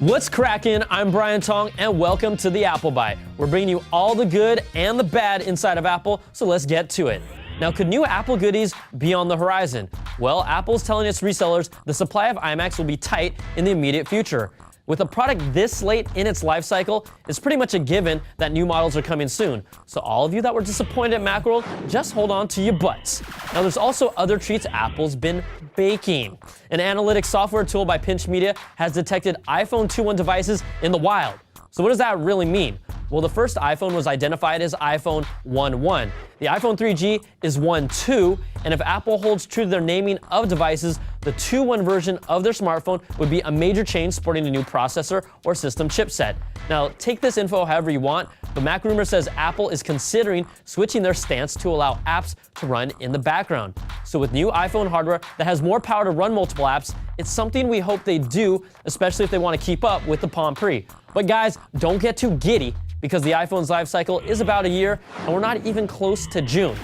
What's cracking? I'm Brian Tong, and welcome to the Apple Byte. We're bringing you all the good and the bad inside of Apple, so let's get to it. Now, could new Apple goodies be on the horizon? Well, Apple's telling its resellers the supply of iMacs will be tight in the immediate future. With a product this late in its life cycle, it's pretty much a given that new models are coming soon. So all of you that were disappointed at Macworld, just hold on to your butts. Now, there's also other treats Apple's been baking. An analytics software tool by Pinch Media has detected iPhone 2.1 devices in the wild. So what does that really mean? Well, the first iPhone was identified as iPhone 1.1. The iPhone 3G is 1.2, and if Apple holds true to their naming of devices, the 2.1 version of their smartphone would be a major change sporting a new processor or system chipset. Now, take this info however you want, but Mac Rumor says Apple is considering switching their stance to allow apps to run in the background. So with new iPhone hardware that has more power to run multiple apps, it's something we hope they do, especially if they want to keep up with the Palm Pre. But guys, don't get too giddy, because the iPhone's life cycle is about a year, and we're not even close to June.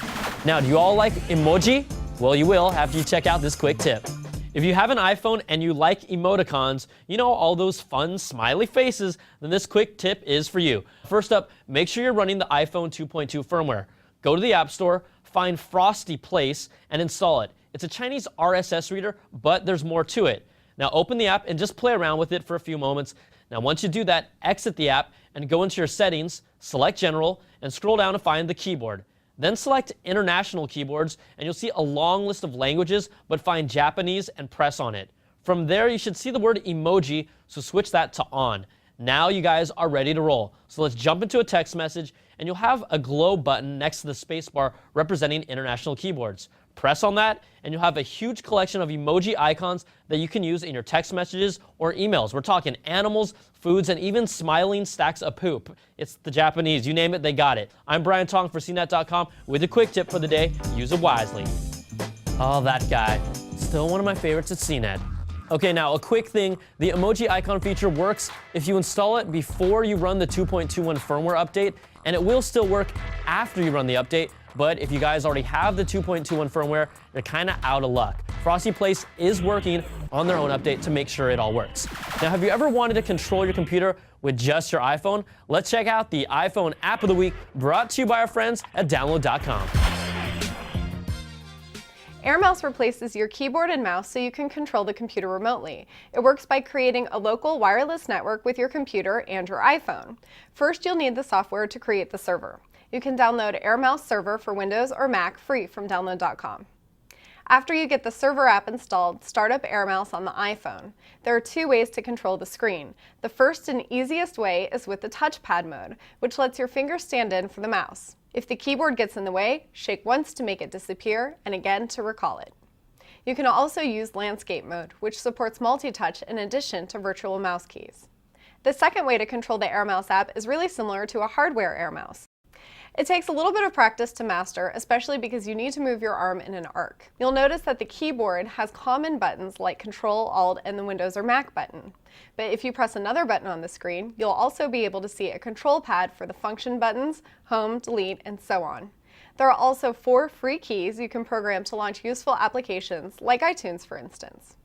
Now, do you all like emoji? Well, you will after you check out this quick tip. If you have an iPhone and you like emoticons, you know, all those fun smiley faces, then this quick tip is for you. First up, make sure you're running the iPhone 2.2 firmware. Go to the App Store, find Frosty Place, and install it. It's a Chinese RSS reader, but there's more to it. Now open the app and just play around with it for a few moments. Now once you do that, exit the app and go into your settings, select General, and scroll down to find the keyboard. Then select International Keyboards, and you'll see a long list of languages, but find Japanese and press on it. From there, you should see the word emoji, so switch that to on. Now you guys are ready to roll. So let's jump into a text message, and you'll have a glow button next to the spacebar representing international keyboards. Press on that, and you'll have a huge collection of emoji icons that you can use in your text messages or emails. We're talking animals, foods, and even smiling stacks of poop. It's the Japanese. You name it, they got it. I'm Brian Tong for CNET.com with a quick tip for the day. Use it wisely. Oh, that guy. Still one of my favorites at CNET. Okay, now a quick thing. The emoji icon feature works if you install it before you run the 2.21 firmware update, and it will still work after you run the update. But if you guys already have the 2.21 firmware, you're kind of out of luck. Frosty Place is working on their own update to make sure it all works. Now, have you ever wanted to control your computer with just your iPhone? Let's check out the iPhone App of the Week, brought to you by our friends at Download.com. AirMouse replaces your keyboard and mouse so you can control the computer remotely. It works by creating a local wireless network with your computer and your iPhone. First, you'll need the software to create the server. You can download AirMouse Server for Windows or Mac free from Download.com. After you get the server app installed, start up AirMouse on the iPhone. There are two ways to control the screen. The first and easiest way is with the touchpad mode, which lets your finger stand in for the mouse. If the keyboard gets in the way, shake once to make it disappear and again to recall it. You can also use landscape mode, which supports multi-touch in addition to virtual mouse keys. The second way to control the AirMouse app is really similar to a hardware AirMouse. It takes a little bit of practice to master, especially because you need to move your arm in an arc. You'll notice that the keyboard has common buttons like Control, Alt, and the Windows or Mac button. But if you press another button on the screen, you'll also be able to see a control pad for the function buttons, home, delete, and so on. There are also 4 free keys you can program to launch useful applications, like iTunes for instance.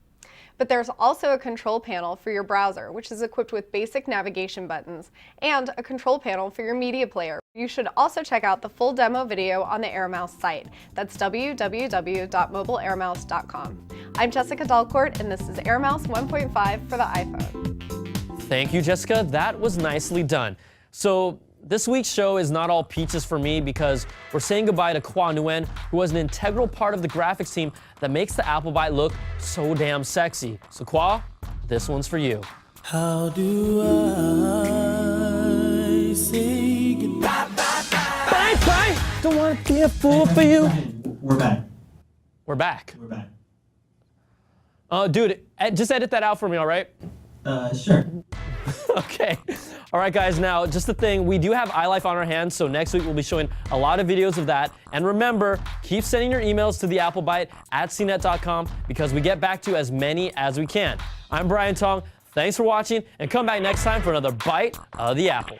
But there's also a control panel for your browser, which is equipped with basic navigation buttons, and a control panel for your media player. You should also check out the full demo video on the AirMouse site. That's www.mobileairmouse.com. I'm Jessica Dalcourt, and this is AirMouse 1.5 for the iPhone. Thank you, Jessica. That was nicely done. So this week's show is not all peaches for me because we're saying goodbye to Kwa Nguyen, who was an integral part of the graphics team that makes the Apple Byte look so damn sexy. So Kwa, this one's for you. How do I say goodbye? Bye, bye. Don't want to be a fool for you. We're back. We're back. We're back. Dude, just edit that out for me, all right? Sure. Okay. All right, guys, now, just the thing, we do have iLife on our hands, so next week we'll be showing a lot of videos of that. And remember, keep sending your emails to the Apple Byte at CNET.com because we get back to as many as we can. I'm Brian Tong. Thanks for watching, and come back next time for another Bite of the Apple.